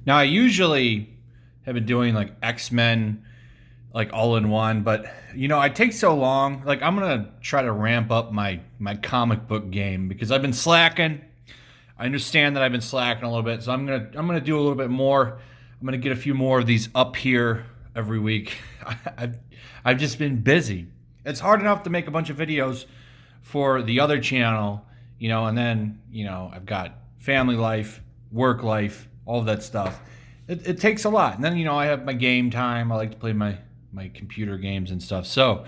Now, I usually have been doing like X-Men, like all in one, but it takes so long. Like, I'm gonna try to ramp up my comic book game because I've been slacking. I understand that I've been slacking a little bit, so I'm gonna do a little bit more. I'm gonna get a few more of these up here every week. I've I've just been busy. It's hard enough to make a bunch of videos for the other channel, and then I've got family life, work life, all of that stuff. It takes a lot, and then I have my game time. I like to play my computer games and stuff, so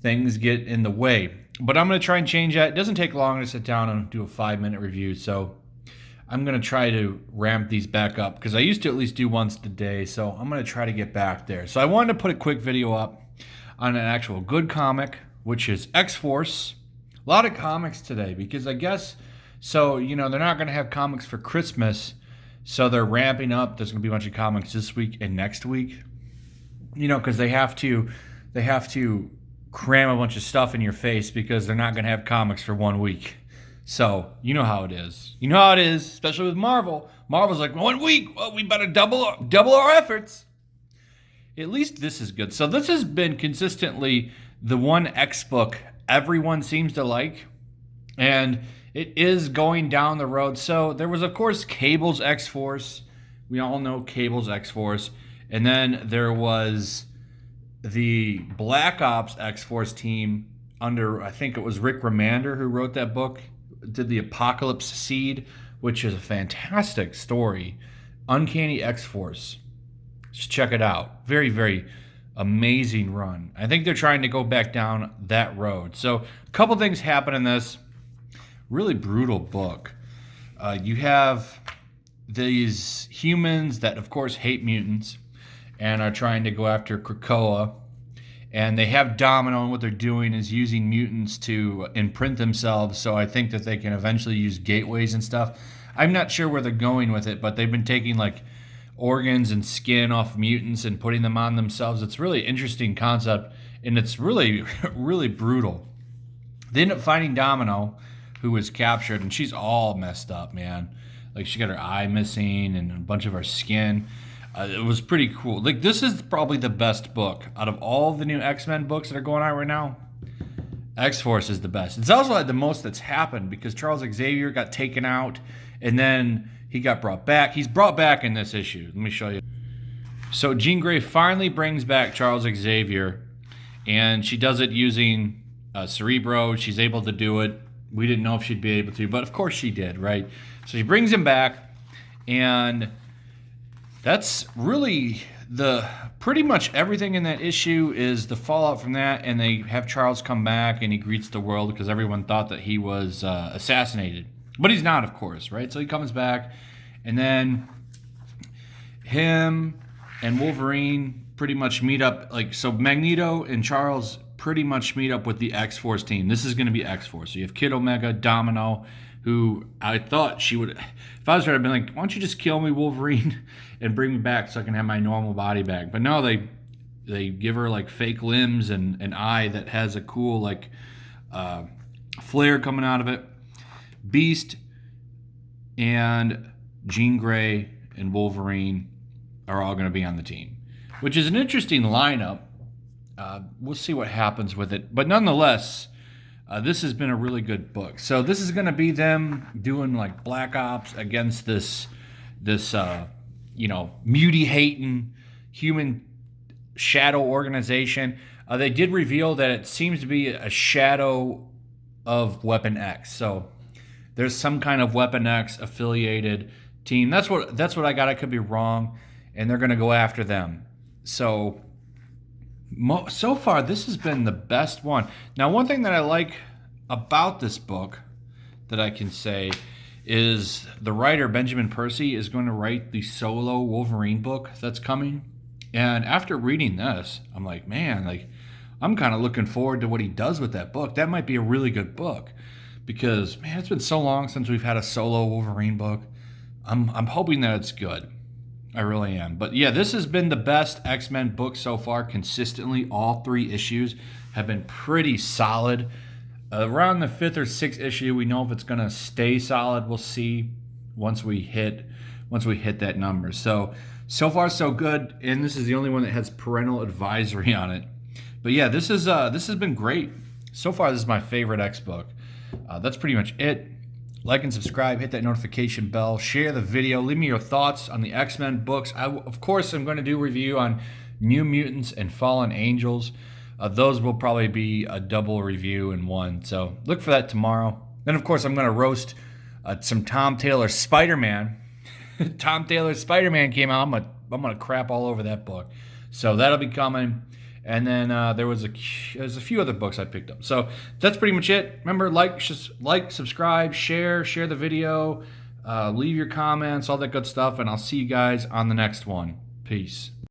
things get in the way. But I'm going to try and change that. It doesn't take long to sit down and do a 5-minute review, so I'm going to try to ramp these back up because I used to at least do once a day, so I'm going to try to get back there. So I wanted to put a quick video up on an actual good comic, which is X-Force. A lot of comics today because I guess, so, they're not going to have comics for Christmas, so they're ramping up. There's going to be a bunch of comics this week and next week, because they have to cram a bunch of stuff in your face because they're not going to have comics for 1 week. So, you know how it is. You know how it is, especially with Marvel. Marvel's like, 1 week, well, we better double our efforts. At least this is good. So this has been consistently the one X book everyone seems to like. And it is going down the road. So there was, of course, Cable's X-Force. We all know Cable's X-Force. And then there was the Black Ops X-Force team under, I think it was Rick Remender who wrote that book, did the Apocalypse Seed, which is a fantastic story. Uncanny X-Force. Just check it out. Very, very amazing run. I think they're trying to go back down that road. So a couple things happen in this really brutal book. You have these humans that, of course, hate mutants and are trying to go after Krakoa. And they have Domino, and what they're doing is using mutants to imprint themselves. So I think that they can eventually use gateways and stuff. I'm not sure where they're going with it, but they've been taking like organs and skin off mutants and putting them on themselves. It's a really interesting concept, and it's really, really brutal. They end up finding Domino, who was captured, and she's all messed up, man. Like, she got her eye missing and a bunch of her skin. It was pretty cool. Like, this is probably the best book out of all the new X-Men books that are going on right now. X-Force is the best. It's also like the most that's happened because Charles Xavier got taken out and then he got brought back. He's brought back in this issue. Let me show you. So Jean Grey finally brings back Charles Xavier, and she does it using Cerebro. She's able to do it. We didn't know if she'd be able to, but of course she did, right? So she brings him back, and that's really pretty much everything in that issue is the fallout from that, and they have Charles come back, and he greets the world because everyone thought that he was assassinated. But he's not, of course, right? So he comes back, and then him and Wolverine pretty much meet up. Like, so Magneto and Charles pretty much meet up with the X-Force team. This is going to be X-Force. So you have Kid Omega, Domino, who I thought she would, if I was her, I'd been like, why don't you just kill me, Wolverine, and bring me back so I can have my normal body back. But no, they give her like fake limbs and an eye that has a cool like flare coming out of it. Beast and Jean Grey and Wolverine are all going to be on the team, which is an interesting lineup. We'll see what happens with it. But nonetheless, this has been a really good book. So this is going to be them doing like Black Ops against this mutie-hating human shadow organization. They did reveal that it seems to be a shadow of Weapon X. So there's some kind of Weapon X affiliated team. That's what I got. I could be wrong, and they're going to go after them. So far, this has been the best one. Now, one thing that I like about this book that I can say is the writer, Benjamin Percy, is going to write the solo Wolverine book that's coming. And after reading this, I'm like, man, like, I'm kind of looking forward to what he does with that book. That might be a really good book because, man, it's been so long since we've had a solo Wolverine book. I'm hoping that it's good. I really am. But yeah, this has been the best X-Men book so far consistently. All 3 issues have been pretty solid. Around the 5th or 6th issue, we know if it's going to stay solid. We'll see once we hit once we hit that number. So far so good, and this is the only one that has parental advisory on it. But yeah, this has been great. So far, this is my favorite X book. That's pretty much it. Like and subscribe, hit that notification bell, share the video, leave me your thoughts on the X-Men books. Of course, I'm going to do a review on New Mutants and Fallen Angels. Those will probably be a double review in one, so look for that tomorrow. Then, of course, I'm going to roast some Tom Taylor Spider-Man. Tom Taylor Spider-Man came out. I'm gonna crap all over that book, so that'll be coming. And then there's a few other books I picked up. So that's pretty much it. Remember, like, subscribe, share the video, leave your comments, all that good stuff, and I'll see you guys on the next one. Peace.